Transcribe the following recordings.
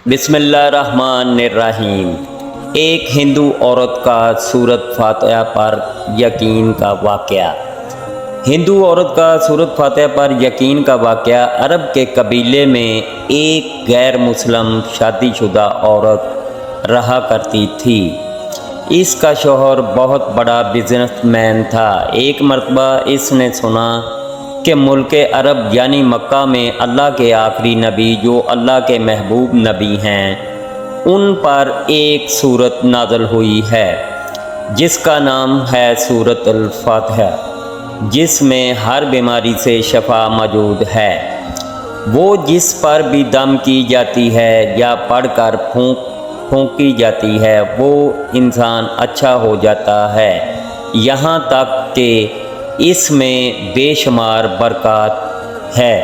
बिस्मिल्लाहिर्रहमानिर्रहीम। एक हिंदू औरत का सूरत फातिहा पर यकीन का वाक़या। हिंदू औरत का सूरत फातिहा पर यकीन का वाक़या अरब के कबीले में एक गैर मुस्लिम शादीशुदा औरत रहा करती थी। इसका शौहर बहुत बड़ा बिजनेसमैन था। एक मरतबा इसने सुना कि मुल्क अरब यानी मक्का में अल्लाह के आखिरी नबी जो अल्लाह के महबूब नबी हैं, उन पर एक सूरत नाज़िल हुई है जिसका नाम है सूरत अल-फातिहा, जिसमें हर बीमारी से शफा मौजूद है। वो जिस पर भी दम की जाती है या पढ़कर फूंकी जाती है वो इंसान अच्छा हो जाता है। यहाँ तक कि इसमें बेशुमार बरकत है।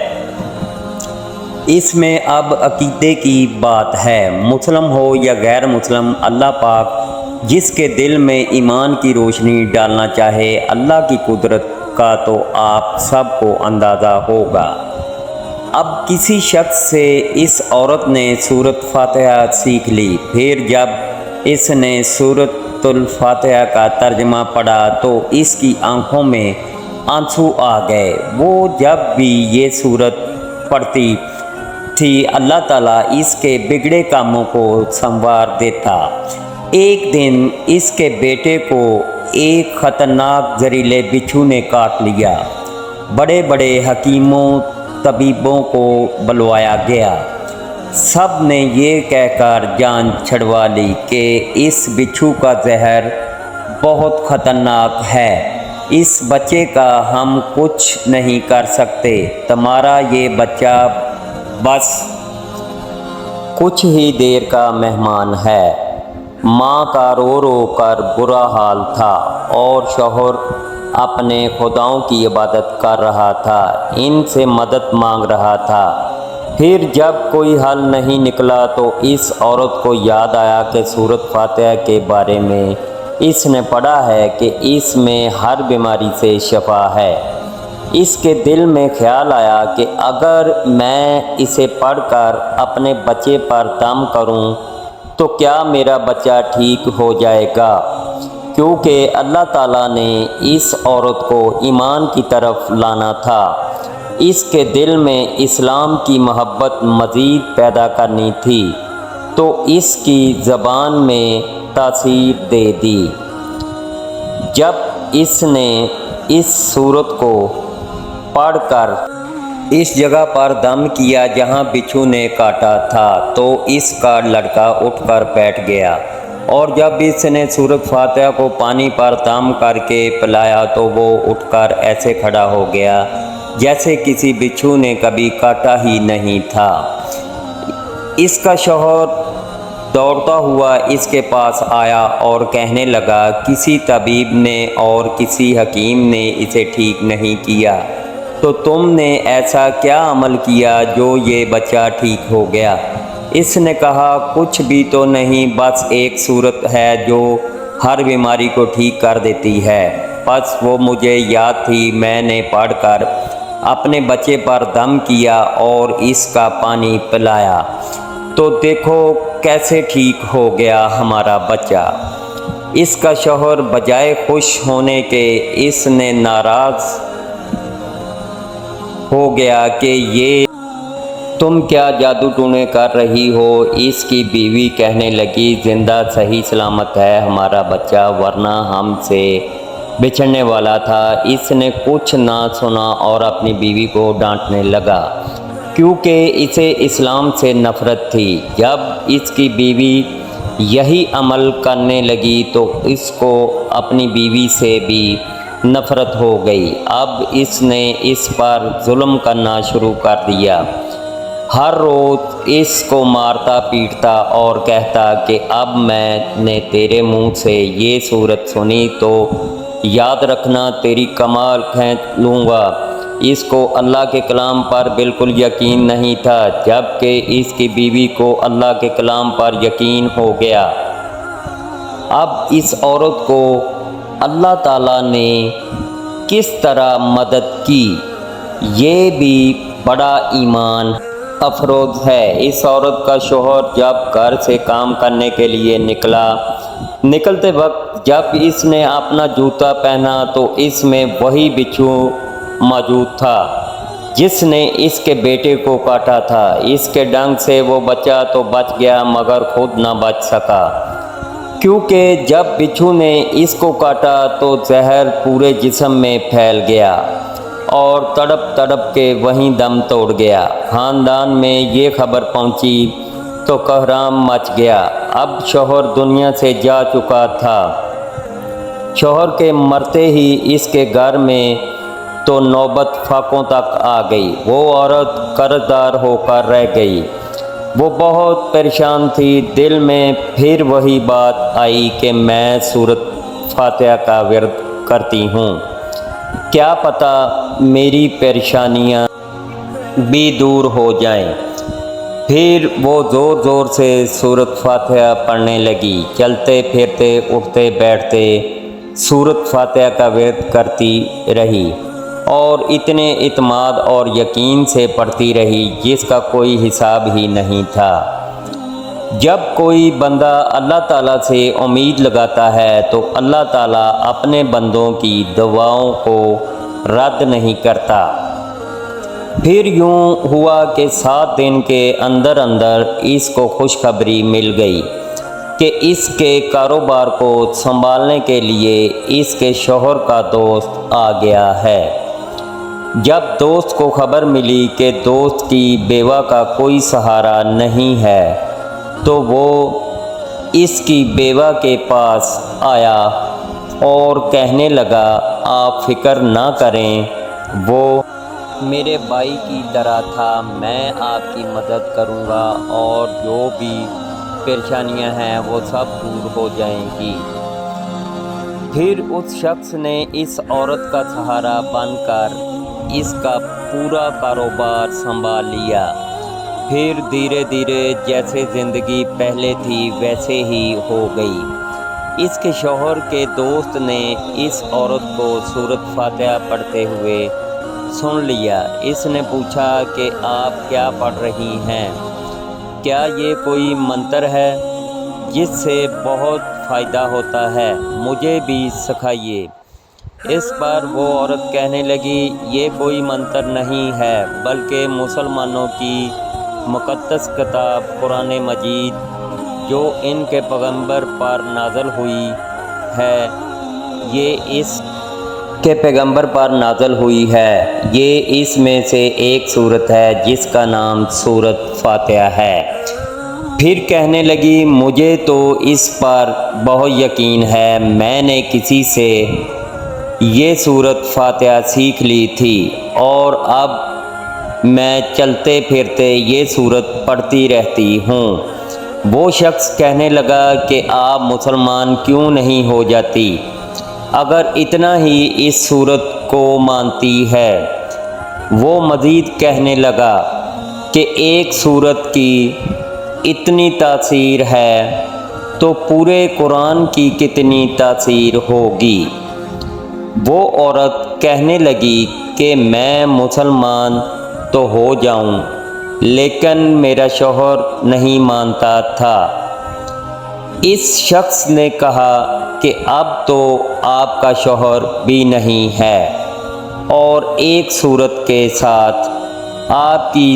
इसमें अब अकीदे की बात है। मुस्लिम हो या गैर मुस्लिम, अल्लाह पाक जिसके दिल में ईमान की रोशनी डालना चाहे, अल्लाह की कुदरत का तो आप सबको अंदाज़ा होगा। अब किसी शख्स से इस औरत ने सूरत फातिहा सीख ली। फिर जब इसने सूरतुल फातिहा का तर्जमा पढ़ा तो इसकी आंखों में आंसू आ गए। वो जब भी ये सूरत पढ़ती थी अल्लाह ताला इसके बिगड़े कामों को संवार देता। एक दिन इसके बेटे को एक ख़तरनाक जहरीले बिच्छू ने काट लिया। बड़े बड़े हकीमों तबीबों को बुलवाया गया। सब ने ये कहकर जान छुड़वा ली कि इस बिच्छू का जहर बहुत ख़तरनाक है, इस बच्चे का हम कुछ नहीं कर सकते। तुम्हारा ये बच्चा बस कुछ ही देर का मेहमान है। माँ का रो रो कर बुरा हाल था और शौहर अपने खुदाओं की इबादत कर रहा था, इनसे मदद मांग रहा था। फिर जब कोई हल नहीं निकला तो इस औरत को याद आया कि सूरत फातिहा के बारे में इसने पढ़ा है कि इसमें हर बीमारी से शफा है। इसके दिल में ख्याल आया कि अगर मैं इसे पढ़कर अपने बच्चे पर दम करूं तो क्या मेरा बच्चा ठीक हो जाएगा, क्योंकि अल्लाह ताला ने इस औरत को ईमान की तरफ लाना था। इसके दिल में इस्लाम की मोहब्बत मज़ीद पैदा करनी थी तो इसकी ज़बान में तासीर दे दी। जब इसने इस सूरत को पढ़कर इस जगह पर दम किया जहां बिच्छू ने काटा था तो इसका लड़का उठकर बैठ गया और जब इसने सूरत फातिहा को पानी पर दम करके पिलाया तो वो उठकर ऐसे खड़ा हो गया जैसे किसी बिच्छू ने कभी काटा ही नहीं था। इसका शौहर दौड़ता हुआ इसके पास आया और कहने लगा, किसी तबीब ने और किसी हकीम ने इसे ठीक नहीं किया, तो तुमने ऐसा क्या अमल किया जो ये बच्चा ठीक हो गया? इसने कहा, कुछ भी तो नहीं, बस एक सूरत है जो हर बीमारी को ठीक कर देती है। बस वो मुझे याद थी, मैंने पढ़कर अपने बच्चे पर दम किया और इसका पानी पिलाया तो देखो कैसे ठीक हो गया हमारा बच्चा। इसका शौहर बजाय खुश होने के इसने नाराज़ हो गया कि ये तुम क्या जादू टूने कर रही हो। इसकी बीवी कहने लगी, जिंदा सही सलामत है हमारा बच्चा, वरना हमसे बिछड़ने वाला था। इसने कुछ ना सुना और अपनी बीवी को डांटने लगा क्योंकि इसे इस्लाम से नफ़रत थी। जब इसकी बीवी यही अमल करने लगी तो इसको अपनी बीवी से भी नफ़रत हो गई। अब इसने इस पर जुल्म करना शुरू कर दिया। हर रोज़ इसको मारता पीटता और कहता कि अब मैंने तेरे मुंह से ये सूरत सुनी तो याद रखना तेरी कमाल खींच लूँगा। इसको अल्लाह के कलाम पर बिल्कुल यकीन नहीं था, जबकि इसकी बीवी को अल्लाह के कलाम पर यकीन हो गया। अब इस औरत को अल्लाह ताला ने किस तरह मदद की, ये भी बड़ा ईमान अफरोज है। इस औरत का शौहर जब घर से काम करने के लिए निकलते वक्त जब इसने अपना जूता पहना तो इसमें वही बिच्छू मौजूद था जिसने इसके बेटे को काटा था। इसके डंक से वो बचा तो बच गया मगर खुद ना बच सका, क्योंकि जब बिच्छू ने इसको काटा तो जहर पूरे जिस्म में फैल गया और तड़प तड़प के वहीं दम तोड़ गया। ख़ानदान में ये खबर पहुंची तो कहराम मच गया। अब शौहर दुनिया से जा चुका था। शौहर के मरते ही इसके घर में तो नौबत फाकों तक आ गई। वो औरत कर्जदार होकर रह गई। वो बहुत परेशान थी। दिल में फिर वही बात आई कि मैं सूरत फातिहा का विर्द करती हूँ, क्या पता मेरी परेशानियाँ भी दूर हो जाएं। फिर वो ज़ोर ज़ोर से सूरत फातिहा पढ़ने लगी। चलते फिरते उठते बैठते सूरत फातिहा का विर्द करती रही और इतने इत्माद और यकीन से पढ़ती रही जिसका कोई हिसाब ही नहीं था। जब कोई बंदा अल्लाह ताला से उम्मीद लगाता है तो अल्लाह ताला अपने बंदों की दुआओं को रद्द नहीं करता। फिर यूँ हुआ कि 7 दिन के अंदर अंदर इसको खुशखबरी मिल गई कि इसके कारोबार को संभालने के लिए इसके शौहर का दोस्त आ गया है। जब दोस्त को खबर मिली कि दोस्त की बेवा का कोई सहारा नहीं है तो वो इसकी बेवा के पास आया और कहने लगा, आप फिक्र ना करें, वो मेरे भाई की तरह था। मैं आपकी मदद करूँगा और जो भी परेशानियां हैं वो सब दूर हो जाएंगी। फिर उस शख्स ने इस औरत का सहारा बनकर इसका पूरा कारोबार संभाल लिया। फिर धीरे धीरे जैसे ज़िंदगी पहले थी वैसे ही हो गई। इसके शौहर के दोस्त ने इस औरत को सूरत फातिहा पढ़ते हुए सुन लिया। इसने पूछा कि आप क्या पढ़ रही हैं, क्या ये कोई मंत्र है जिससे बहुत फ़ायदा होता है, मुझे भी सिखाइए। इस पर वो औरत कहने लगी, ये कोई मंत्र नहीं है बल्कि मुसलमानों की मुक़द्दस किताब कुरान मजीद जो इनके पैगंबर पर नाज़िल हुई है, ये इसके पैगंबर पर नाज़िल हुई है। ये इसमें से एक सूरत है जिसका नाम सूरत फातिहा है। फिर कहने लगी, मुझे तो इस पर बहुत यकीन है, मैंने किसी से ये सूरत फातिहा सीख ली थी और अब मैं चलते फिरते ये सूरत पढ़ती रहती हूँ। वो शख्स कहने लगा कि आप मुसलमान क्यों नहीं हो जाती अगर इतना ही इस सूरत को मानती है। वो मज़ीद कहने लगा कि एक सूरत की इतनी तासीर है तो पूरे कुरान की कितनी तासीर होगी। वो औरत कहने लगी कि मैं मुसलमान तो हो जाऊं, लेकिन मेरा शौहर नहीं मानता था। इस शख्स ने कहा कि अब तो आपका शौहर भी नहीं है और एक सूरत के साथ आपकी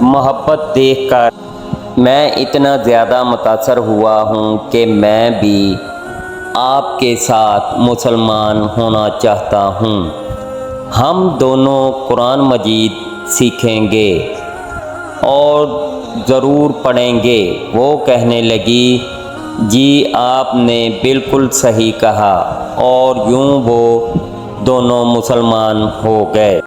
मोहब्बत देखकर मैं इतना ज़्यादा मुतासर हुआ हूँ कि मैं भी आपके साथ मुसलमान होना चाहता हूँ। हम दोनों कुरान मजीद सीखेंगे और ज़रूर पढ़ेंगे। वो कहने लगी, जी आपने बिल्कुल सही कहा, और यूँ वो दोनों मुसलमान हो गए।